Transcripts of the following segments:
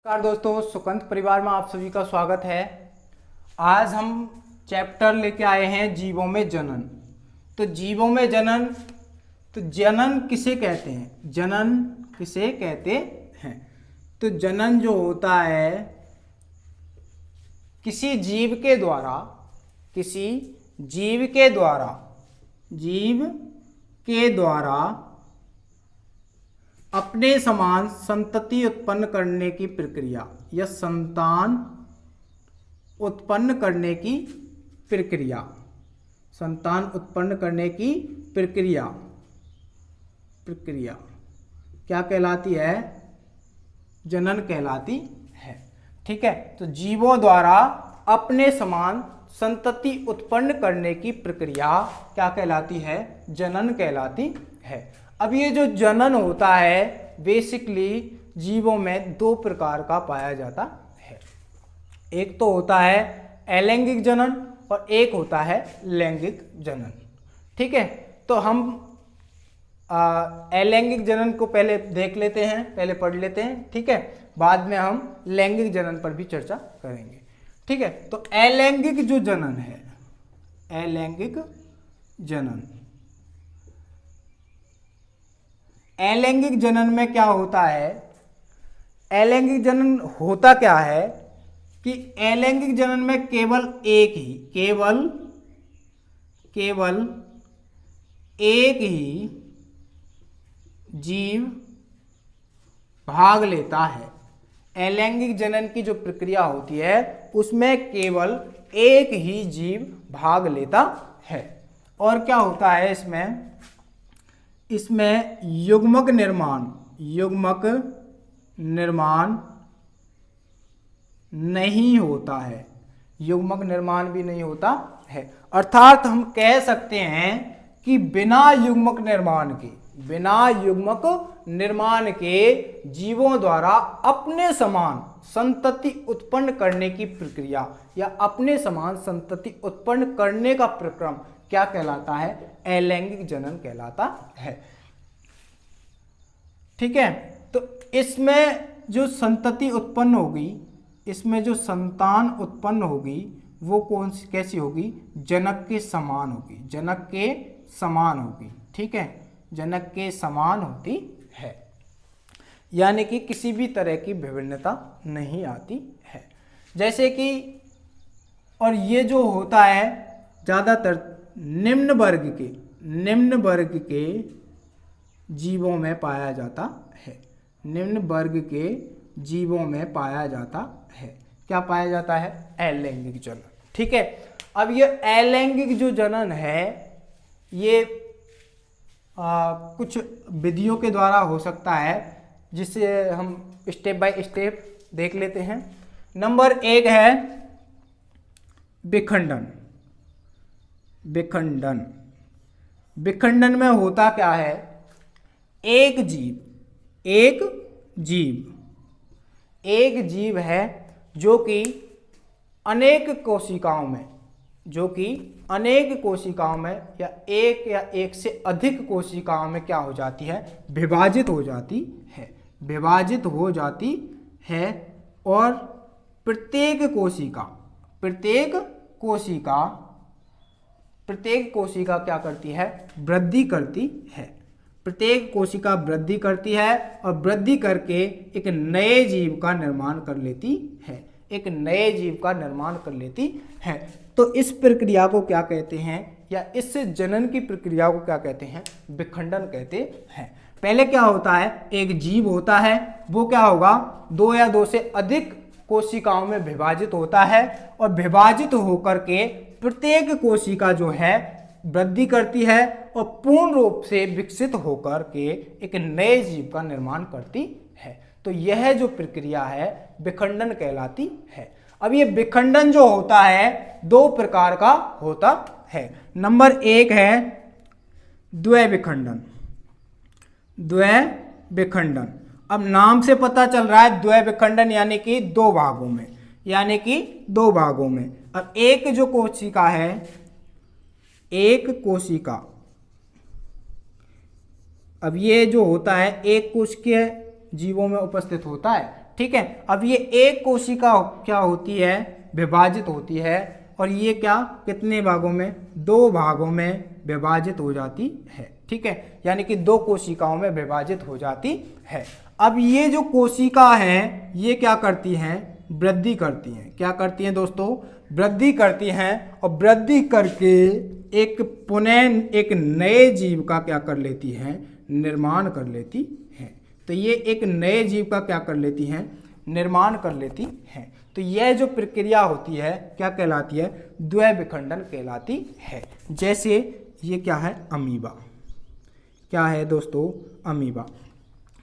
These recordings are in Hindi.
नमस्कार दोस्तों, सुकंत परिवार में आप सभी का स्वागत है। आज हम चैप्टर लेके आए हैं जीवों में जनन। तो जीवों में जनन, तो जनन किसे कहते हैं? जनन किसे कहते हैं? तो जनन जो होता है किसी जीव के द्वारा, किसी जीव के द्वारा, जीव के द्वारा अपने समान संतति उत्पन्न करने की प्रक्रिया या संतान उत्पन्न करने की प्रक्रिया, संतान उत्पन्न करने की प्रक्रिया क्या कहलाती है? जनन कहलाती है। ठीक है, तो जीवों द्वारा अपने समान संतति उत्पन्न करने की प्रक्रिया क्या कहलाती है? जनन कहलाती है। अब ये जो जनन होता है बेसिकली जीवों में दो प्रकार का पाया जाता है। एक तो होता है अलैंगिक जनन और एक होता है लैंगिक जनन। ठीक है, तो हम अलैंगिक जनन को पहले देख लेते हैं, पहले पढ़ लेते हैं। ठीक है, बाद में हम लैंगिक जनन पर भी चर्चा करेंगे। ठीक है, तो अलैंगिक जो जनन है, अलैंगिक जनन, अलैंगिक जनन में क्या होता है? अलैंगिक जनन होता क्या है कि अलैंगिक जनन में केवल एक ही जीव भाग लेता है। अलैंगिक जनन की जो प्रक्रिया होती है उसमें केवल एक ही जीव भाग लेता है। और क्या होता है इसमें युग्मक निर्माण नहीं होता है, युग्मक निर्माण भी नहीं होता है। अर्थात हम कह सकते हैं कि बिना युग्मक निर्माण के जीवों द्वारा अपने समान संतति उत्पन्न करने की प्रक्रिया या अपने समान संतति उत्पन्न करने का प्रक्रम क्या कहलाता है? अलैंगिक जनन कहलाता है। ठीक है, तो इसमें जो संतति उत्पन्न होगी, इसमें जो संतान उत्पन्न होगी वो कैसी होगी? जनक के समान होगी, जनक के समान होगी। ठीक है, जनक के समान होती है, यानी कि किसी भी तरह की विभिन्नता नहीं आती है। जैसे कि, और ये जो होता है ज़्यादातर निम्न वर्ग के जीवों में पाया जाता है, निम्न वर्ग के जीवों में पाया जाता है। क्या पाया जाता है? अलैंगिक जनन। ठीक है, अब ये अलैंगिक जो जनन है ये कुछ विधियों के द्वारा हो सकता है, जिसे हम स्टेप बाय स्टेप देख लेते हैं। नंबर एक है विखंडन। विखंडन में होता क्या है? एक जीव है जो कि अनेक कोशिकाओं में या एक से अधिक कोशिकाओं में क्या हो जाती है? विभाजित हो जाती है। और प्रत्येक कोशिका क्या करती है? वृद्धि करती है। प्रत्येक कोशिका वृद्धि करती है और वृद्धि करके एक नए जीव का निर्माण कर लेती है। तो इस प्रक्रिया को क्या कहते हैं, या इस जनन की प्रक्रिया को क्या कहते हैं? विखंडन कहते हैं। पहले क्या होता है? एक जीव होता है, वो क्या होगा? दो या दो से अधिक कोशिकाओं में विभाजित होता है और विभाजित होकर के प्रत्येक कोशिका जो है वृद्धि करती है और पूर्ण रूप से विकसित होकर के एक नए जीव का निर्माण करती है। तो यह जो प्रक्रिया है विखंडन कहलाती है। अब ये विखंडन जो होता है दो प्रकार का होता है। नंबर एक है द्वैविखंडन। अब नाम से पता चल रहा है द्वैविखंडन यानी कि दो भागों में। अब एक जो कोशिका है, एक कोशिका, अब ये जो होता है एक कोशिकीय जीवों में उपस्थित होता है। ठीक है। अब ये एक कोशिका क्या होती है, विभाजित होती है, और ये क्या कितने भागों में, 2 भागों में विभाजित हो जाती है, ठीक है, यानी कि 2 कोशिकाओं में विभाजित हो जाती है। अब ये जो कोशिका है ये क्या करती हैं, वृद्धि करती हैं। क्या करती हैं दोस्तों, वृद्धि करती हैं, और वृद्धि करके एक पुनः एक नए जीव का क्या कर लेती हैं, निर्माण कर लेती हैं। तो ये एक नए जीव का क्या कर लेती हैं, निर्माण कर लेती हैं। तो यह जो प्रक्रिया होती है क्या कहलाती है, द्वय विखंडन कहलाती है। जैसे ये क्या है, अमीबा। क्या है दोस्तों, अमीबा।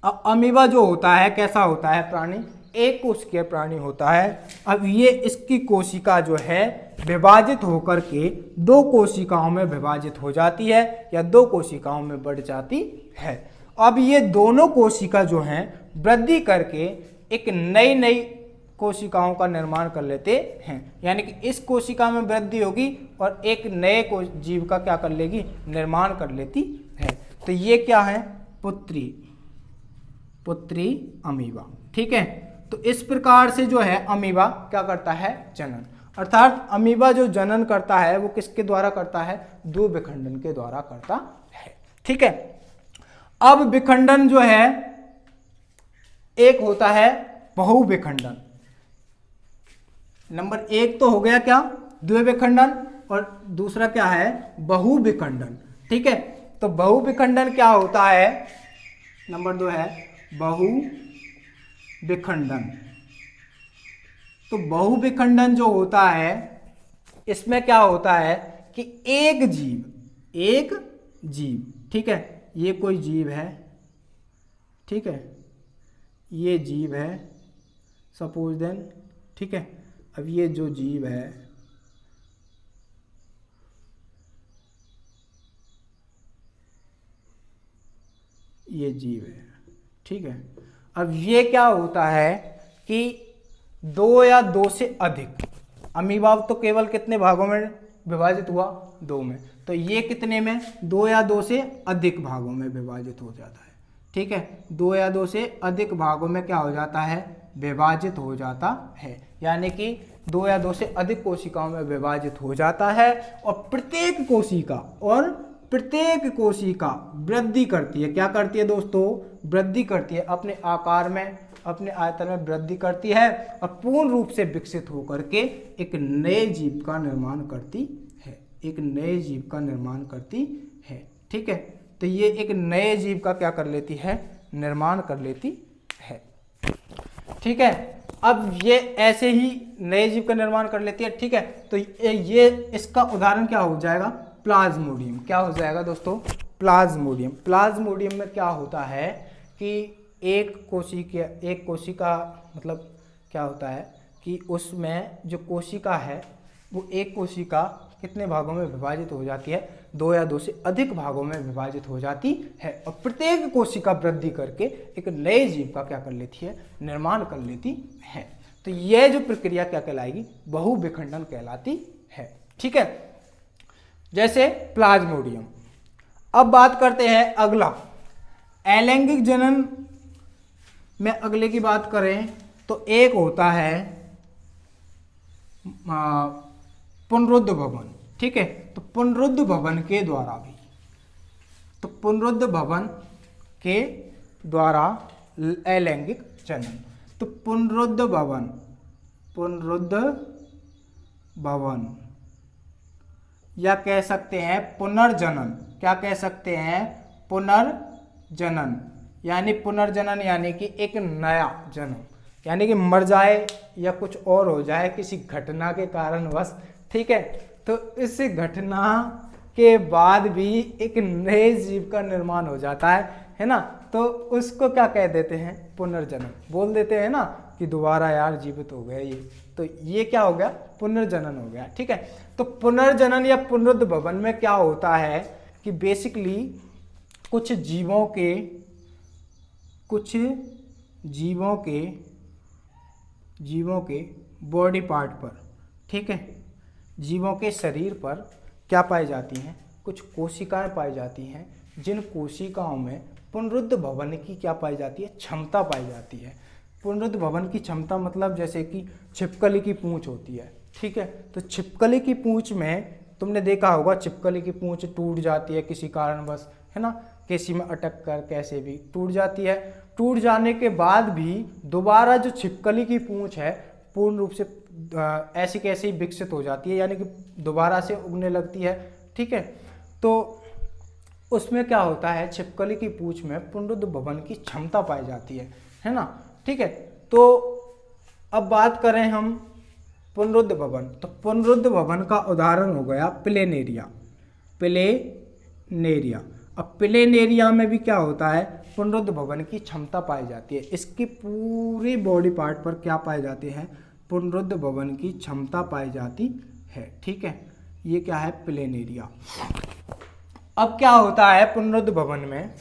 अब अमीबा जो होता है कैसा होता है प्राणी, एक कोशिकीय प्राणी होता है। अब ये इसकी कोशिका जो है विभाजित होकर के 2 कोशिकाओं में विभाजित हो जाती है या 2 कोशिकाओं में बढ़ जाती है। अब ये दोनों कोशिका जो हैं वृद्धि करके एक नई नई कोशिकाओं का निर्माण कर लेते हैं, यानी कि इस कोशिका में वृद्धि होगी और एक नए जीव का क्या कर लेगी, निर्माण कर लेती है। तो ये क्या है, पुत्री अमीबा, ठीक है। तो इस प्रकार से जो है अमीबा क्या करता है, जनन। अर्थात अमीबा जो जनन करता है वो किसके द्वारा करता है, द्वि विखंडन के द्वारा करता है, ठीक है। अब विखंडन जो है एक होता है बहुविखंडन। नंबर 1 तो हो गया क्या, द्विविखंडन, और दूसरा क्या है, बहुविखंडन, ठीक है। तो बहुविखंडन क्या होता है, नंबर 2 है बहुविखंडन। तो बहुविखंडन जो होता है इसमें क्या होता है कि एक जीव, ठीक है, ये कोई जीव है, ठीक है, ये जीव है सपोज देन, ठीक है। अब ये जो जीव है ये जीव है, ठीक है। अब ये क्या होता है कि 2 या 2 से अधिक, अमीबा तो केवल कितने भागों में विभाजित हुआ, 2 में, तो ये कितने में, 2 या 2 से अधिक भागों में विभाजित हो जाता है, ठीक है। 2 या 2 से अधिक भागों में क्या हो जाता है, विभाजित हो जाता है, यानी कि 2 या 2 से अधिक कोशिकाओं में विभाजित हो जाता है। और प्रत्येक कोशिका वृद्धि करती है, क्या करती है दोस्तों, वृद्धि करती है, अपने आकार में, अपने आयतन में वृद्धि करती है, और पूर्ण रूप से विकसित होकर के एक नए जीव का निर्माण करती है, ठीक है। तो ये एक नए जीव का क्या कर लेती है, निर्माण कर लेती है, ठीक है। अब ये ऐसे ही नए जीव का निर्माण कर लेती है, ठीक है। तो ये इसका उदाहरण क्या हो जाएगा, प्लाज्मोडियम। क्या हो जाएगा दोस्तों, प्लाज्मोडियम में क्या होता है कि एक कोशिका मतलब क्या होता है कि उसमें जो कोशिका है वो एक कोशिका कितने भागों में विभाजित हो जाती है, 2 या 2 से अधिक भागों में विभाजित हो जाती है, और प्रत्येक कोशिका वृद्धि करके एक नए जीव का क्या कर लेती है, निर्माण कर लेती है। तो यह जो प्रक्रिया क्या कहलाएगी, बहुविखंडन कहलाती है, ठीक है। जैसे प्लाज्मोडियम। अब बात करते हैं अगला, अलैंगिक जनन में अगले की बात करें तो एक होता है पुनरुद्ध भवन, ठीक है। तो पुनरुद्ध भवन के द्वारा अलैंगिक जनन। तो पुनरुद्ध भवन या कह सकते हैं पुनर्जनन। क्या कह सकते हैं, पुनर्जनन, यानी कि एक नया जन्म, यानी कि मर जाए या कुछ और हो जाए किसी घटना के कारणवश, ठीक है। तो इस घटना के बाद भी एक नए जीव का निर्माण हो जाता है ना। तो उसको क्या कह देते हैं, पुनर्जन्म बोल देते हैं ना, कि दोबारा यार जीवित हो गया ये। तो ये क्या हो गया, पुनर्जनन हो गया, ठीक है। तो पुनर्जनन या पुनरुद्ध भवन में क्या होता है कि बेसिकली कुछ जीवों के बॉडी पार्ट पर, ठीक है, जीवों के शरीर पर क्या पाई जाती हैं, कुछ कोशिकाएं पाई जाती हैं, जिन कोशिकाओं में पुनरुद्ध भवन की क्या पाई जाती है, क्षमता पाई जाती है। पुनरुद्ध भवन की क्षमता मतलब जैसे कि छिपकली की पूंछ होती है, ठीक है। तो छिपकली की पूंछ में तुमने देखा होगा, छिपकली की पूंछ टूट जाती है किसी कारणवश, है ना, किसी में अटक कर कैसे भी टूट जाती है। टूट जाने के बाद भी दोबारा जो छिपकली की पूंछ है पूर्ण रूप से ऐसी कैसे ही विकसित हो जाती है, यानी कि दोबारा से उगने लगती है, ठीक है। तो उसमें क्या होता है, छिपकली की पूंछ में पुनरुद्ध भवन की क्षमता पाई जाती है ना, ठीक है। तो अब बात करें हम पुनरुद्ध भवन, तो पुनरुद्ध भवन का उदाहरण हो गया प्लेनेरिया। प्लेनेरिया, अब प्लेनेरिया में भी क्या होता है, पुनरुद्ध भवन की क्षमता पाई जाती है। इसकी पूरी बॉडी पार्ट पर क्या पाए जाते हैं, पुनरुद्ध भवन की क्षमता पाई जाती है, ठीक है। ये क्या है, प्लेनेरिया। अब क्या होता है पुनरुद्ध भवन में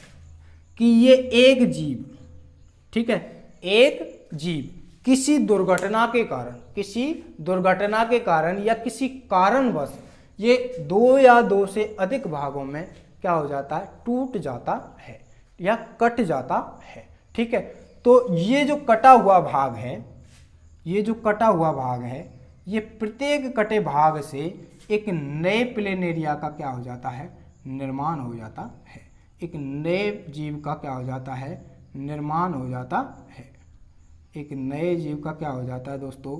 कि ये एक जीव, ठीक है, एक जीव किसी दुर्घटना के कारण या किसी कारणवश ये 2 या 2 से अधिक भागों में क्या हो जाता है, टूट जाता है या कट जाता है, ठीक है। तो ये जो कटा हुआ भाग है, ये प्रत्येक कटे भाग से एक नए प्लेनेरिया का क्या हो जाता है, निर्माण हो जाता है। एक नए जीव का क्या हो जाता है, निर्माण हो जाता है। एक नए जीव का क्या हो जाता है दोस्तों,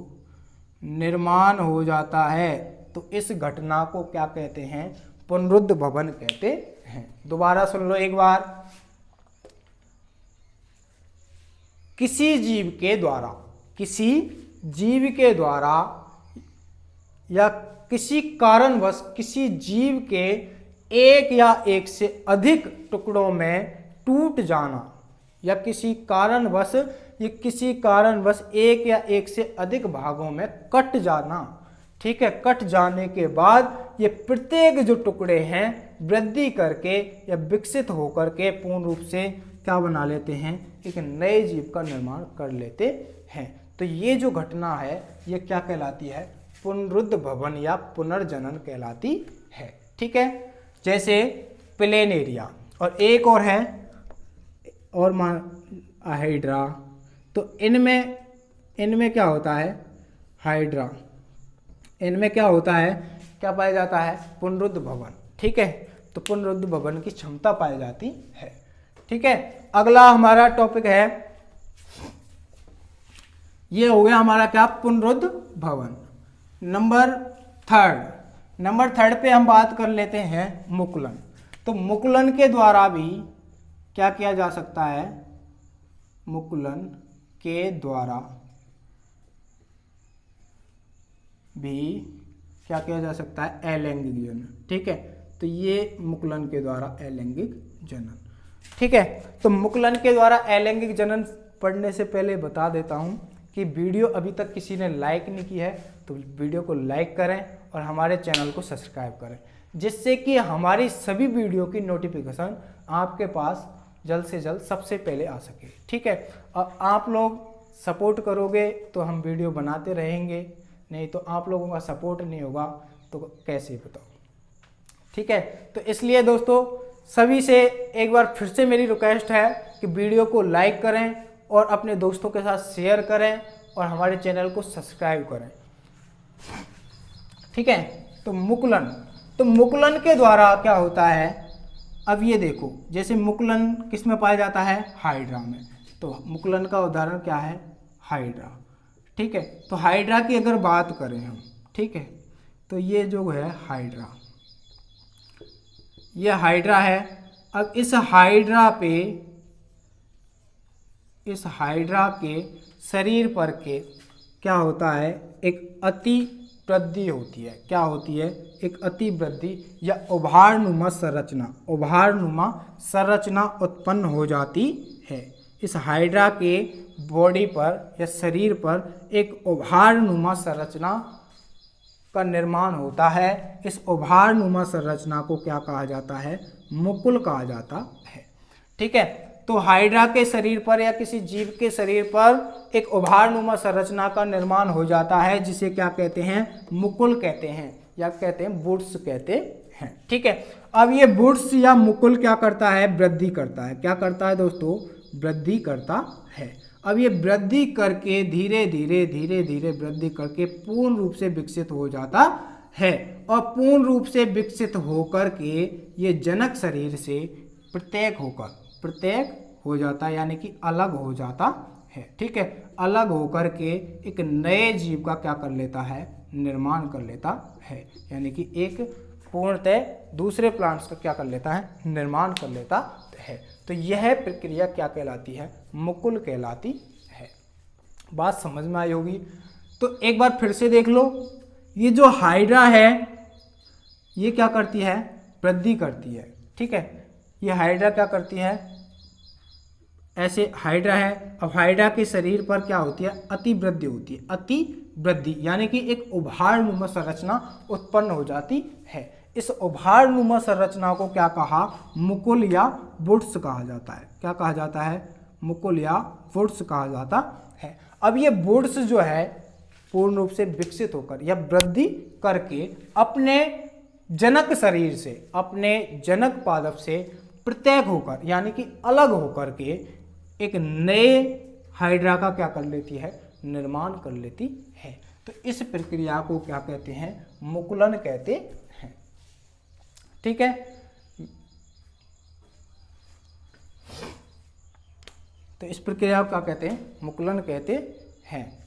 निर्माण हो जाता है। तो इस घटना को क्या कहते हैं, पुनरुद्ध भवन कहते हैं। दोबारा सुन लो एक बार, किसी जीव के द्वारा या किसी कारणवश किसी जीव के एक या एक से अधिक टुकड़ों में टूट जाना, या किसी कारणवश एक या एक से अधिक भागों में कट जाना, ठीक है। कट जाने के बाद ये प्रत्येक जो टुकड़े हैं वृद्धि करके या विकसित होकर के पूर्ण रूप से क्या बना लेते हैं, एक नए जीव का निर्माण कर लेते हैं। तो ये जो घटना है ये क्या कहलाती है, पुनरुद्ध भवन या पुनर्जनन कहलाती है, ठीक है। जैसे प्लेनेरिया, और एक और है और हाइड्रा। तो इनमें क्या होता है, हाइड्रा, इनमें क्या होता है, क्या पाया जाता है, पुनरुद्ध भवन, ठीक है। तो पुनरुद्ध भवन की क्षमता पाई जाती है, ठीक है। अगला हमारा टॉपिक है, ये हो गया हमारा क्या, पुनरुद्ध भवन। नंबर थर्ड पे हम बात कर लेते हैं मुकुलन। तो मुकुलन के द्वारा भी क्या किया जा सकता है, मुकुलन के द्वारा भी क्या किया जा सकता है, अलैंगिक जनन, ठीक है। तो ये मुकुलन के द्वारा अलैंगिक जनन, ठीक है। तो मुकुलन के द्वारा अलैंगिक जनन पढ़ने से पहले बता देता हूं कि वीडियो अभी तक किसी ने लाइक नहीं की है तो वीडियो को लाइक करें और हमारे चैनल को सब्सक्राइब करें, जिससे कि हमारी सभी वीडियो की नोटिफिकेशन आपके पास जल्द से जल्द सबसे पहले आ सके, ठीक है। और आप लोग सपोर्ट करोगे तो हम वीडियो बनाते रहेंगे, नहीं तो आप लोगों का सपोर्ट नहीं होगा तो कैसे बताओ, ठीक है। तो इसलिए दोस्तों सभी से एक बार फिर से मेरी रिक्वेस्ट है कि वीडियो को लाइक करें और अपने दोस्तों के साथ शेयर करें और हमारे चैनल को सब्सक्राइब करें, ठीक है। तो मुकुलन के द्वारा क्या होता है, अब ये देखो, जैसे मुकुलन किस में पाया जाता है, हाइड्रा में। तो मुकुलन का उदाहरण क्या है, हाइड्रा, ठीक है। तो हाइड्रा की अगर बात करें हम, ठीक है, तो ये जो है हाइड्रा, ये हाइड्रा है। अब इस हाइड्रा के शरीर पर के क्या होता है, एक अति वृद्धि होती है। क्या होती है, एक अति वृद्धि या उभारनुमा संरचना उत्पन्न हो जाती है। इस हाइड्रा के बॉडी पर या शरीर पर एक उभारनुमा संरचना का निर्माण होता है। इस उभारनुमा संरचना को क्या कहा जाता है, मुकुल कहा जाता है, ठीक है। तो हाइड्रा के शरीर पर या किसी जीव के शरीर पर एक उभारनुमा संरचना का निर्माण हो जाता है, जिसे क्या कहते हैं, मुकुल कहते हैं या कहते हैं बुड्स कहते हैं, ठीक है। अब ये बुड्स या मुकुल क्या करता है, वृद्धि करता है। क्या करता है दोस्तों, वृद्धि करता है। अब ये वृद्धि करके धीरे धीरे वृद्धि करके पूर्ण रूप से विकसित हो जाता है, और पूर्ण रूप से विकसित होकर के ये जनक शरीर से प्रत्येक हो जाता है, यानी कि अलग हो जाता है। ठीक है, अलग होकर के एक नए जीव का क्या कर लेता है, निर्माण कर लेता है, यानी कि एक पूर्णतः दूसरे प्लांट्स का क्या कर लेता है, निर्माण कर लेता है। तो यह प्रक्रिया क्या कहलाती है, मुकुल कहलाती है। बात समझ में आई होगी। तो एक बार फिर से देख लो, ये जो हाइड्रा है ये क्या करती है, वृद्धि करती है। ठीक है, ये हाइड्रा क्या करती है, ऐसे हाइड्रा है। अब हाइड्रा के शरीर पर क्या होती है, अतिवृद्धि होती है। अतिवृद्धि यानी कि एक उभारनुमा संरचना उत्पन्न हो जाती है। इस उभारनुमा संरचना को क्या कहा, मुकुल या वुड्स कहा जाता है। क्या कहा जाता है, मुकुल या वुड्स कहा जाता है। अब ये वुड्स जो है पूर्ण रूप से विकसित होकर या वृद्धि करके अपने जनक शरीर से, अपने जनक पादप से प्रत्येक होकर यानी कि अलग होकर के एक नए हाइड्रा का क्या कर लेती है, निर्माण कर लेती है। तो इस प्रक्रिया को क्या कहते हैं, मुकुलन कहते हैं। ठीक है, तो इस प्रक्रिया को क्या कहते हैं, मुकुलन कहते हैं।